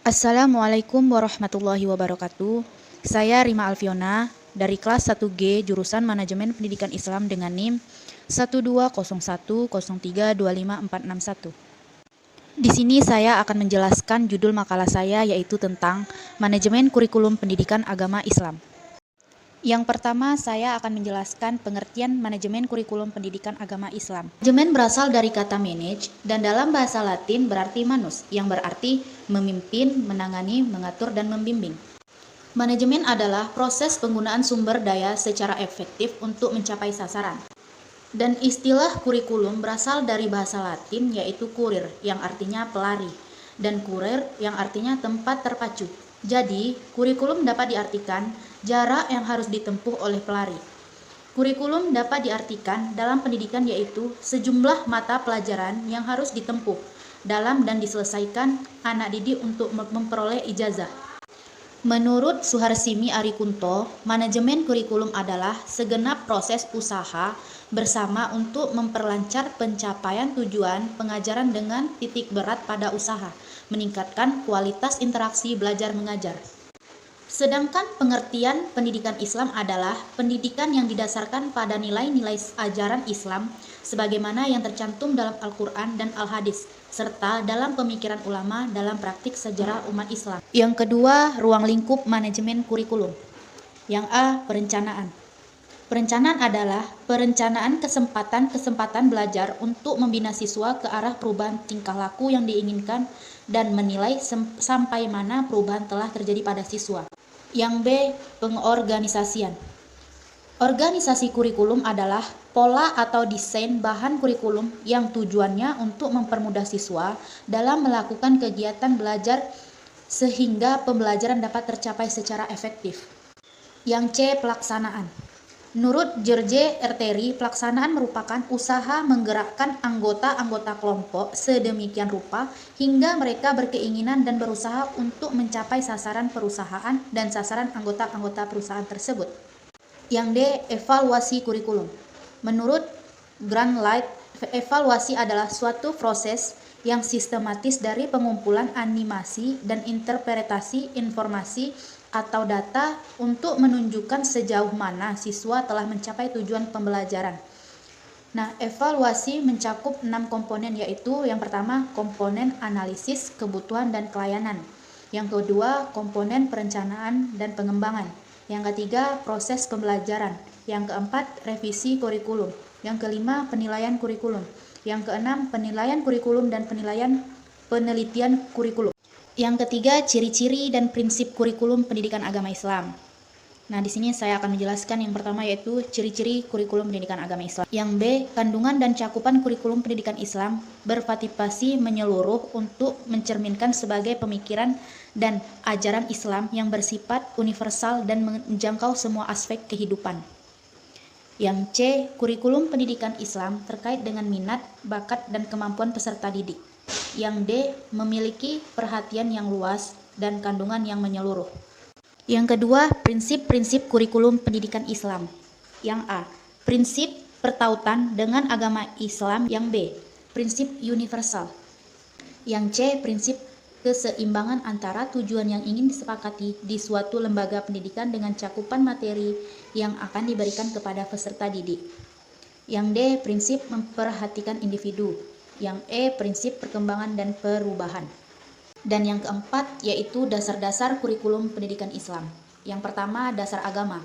Assalamualaikum warahmatullahi wabarakatuh. Saya Rima Alfiona dari kelas 1G jurusan Manajemen Pendidikan Islam dengan NIM 12010325461. Di sini saya akan menjelaskan judul makalah saya yaitu tentang Manajemen Kurikulum Pendidikan Agama Islam. Yang pertama, saya akan menjelaskan pengertian manajemen kurikulum pendidikan agama Islam. Manajemen berasal dari kata manage dan dalam bahasa Latin berarti manus, yang berarti memimpin, menangani, mengatur, dan membimbing. Manajemen adalah proses penggunaan sumber daya secara efektif untuk mencapai sasaran. Dan istilah kurikulum berasal dari bahasa Latin yaitu kurir, yang artinya pelari, dan kurer yang artinya tempat terpacu. Jadi, kurikulum dapat diartikan jarak yang harus ditempuh oleh pelari. Kurikulum dapat diartikan dalam pendidikan yaitu sejumlah mata pelajaran yang harus ditempuh dalam dan diselesaikan anak didik untuk memperoleh ijazah. Menurut Suharsimi Arikunto, manajemen kurikulum adalah segenap proses usaha bersama untuk memperlancar pencapaian tujuan pengajaran dengan titik berat pada usaha, meningkatkan kualitas interaksi belajar mengajar. Sedangkan pengertian pendidikan Islam adalah pendidikan yang didasarkan pada nilai-nilai ajaran Islam sebagaimana yang tercantum dalam Al-Quran dan Al-Hadis, serta dalam pemikiran ulama dalam praktik sejarah umat Islam. Yang kedua, ruang lingkup manajemen kurikulum. Yang A, perencanaan. Perencanaan adalah perencanaan kesempatan belajar untuk membina siswa ke arah perubahan tingkah laku yang diinginkan dan menilai sampai mana perubahan telah terjadi pada siswa. Yang B, pengorganisasian. Organisasi kurikulum adalah pola atau desain bahan kurikulum yang tujuannya untuk mempermudah siswa dalam melakukan kegiatan belajar sehingga pembelajaran dapat tercapai secara efektif. Yang C, pelaksanaan. Menurut George Erteri, pelaksanaan merupakan usaha menggerakkan anggota-anggota kelompok sedemikian rupa hingga mereka berkeinginan dan berusaha untuk mencapai sasaran perusahaan dan sasaran anggota-anggota perusahaan tersebut. Yang D, evaluasi kurikulum. Menurut Grand Light, evaluasi adalah suatu proses yang sistematis dari pengumpulan animasi dan interpretasi informasi atau data untuk menunjukkan sejauh mana siswa telah mencapai tujuan pembelajaran. Nah, evaluasi mencakup 6 komponen yaitu yang pertama komponen analisis, kebutuhan dan pelayanan. Yang kedua komponen perencanaan dan pengembangan. Yang ketiga proses pembelajaran. Yang keempat revisi kurikulum. Yang kelima penilaian kurikulum. Yang keenam penilaian kurikulum dan penelitian kurikulum. Yang ketiga, ciri-ciri dan prinsip kurikulum pendidikan agama Islam. Nah, di sini saya akan menjelaskan yang pertama yaitu ciri-ciri kurikulum pendidikan agama Islam. Yang B, kandungan dan cakupan kurikulum pendidikan Islam berpartisipasi menyeluruh untuk mencerminkan sebagai pemikiran dan ajaran Islam yang bersifat universal dan menjangkau semua aspek kehidupan. Yang C, kurikulum pendidikan Islam terkait dengan minat, bakat, dan kemampuan peserta didik. Yang D, memiliki perhatian yang luas dan kandungan yang menyeluruh. Yang kedua, prinsip-prinsip kurikulum pendidikan Islam. Yang A, prinsip pertautan dengan agama Islam. Yang B, prinsip universal. Yang C, prinsip keseimbangan antara tujuan yang ingin disepakati di suatu lembaga pendidikan dengan cakupan materi yang akan diberikan kepada peserta didik. Yang D, prinsip memperhatikan individu. Yang E, prinsip perkembangan dan perubahan. Dan yang keempat yaitu dasar-dasar kurikulum pendidikan Islam. Yang pertama dasar agama.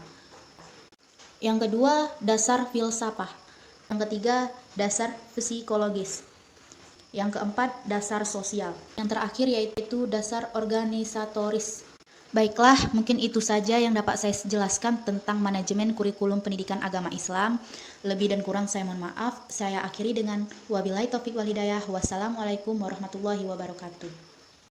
Yang kedua dasar filsafah. Yang ketiga dasar psikologis. Yang keempat dasar sosial. Yang terakhir yaitu dasar organisatoris. Baiklah, mungkin itu saja yang dapat saya jelaskan tentang manajemen kurikulum pendidikan agama Islam. Lebih dan kurang saya mohon maaf. Saya akhiri dengan wabillahi taufiq wal hidayah. Wassalamualaikum warahmatullahi wabarakatuh.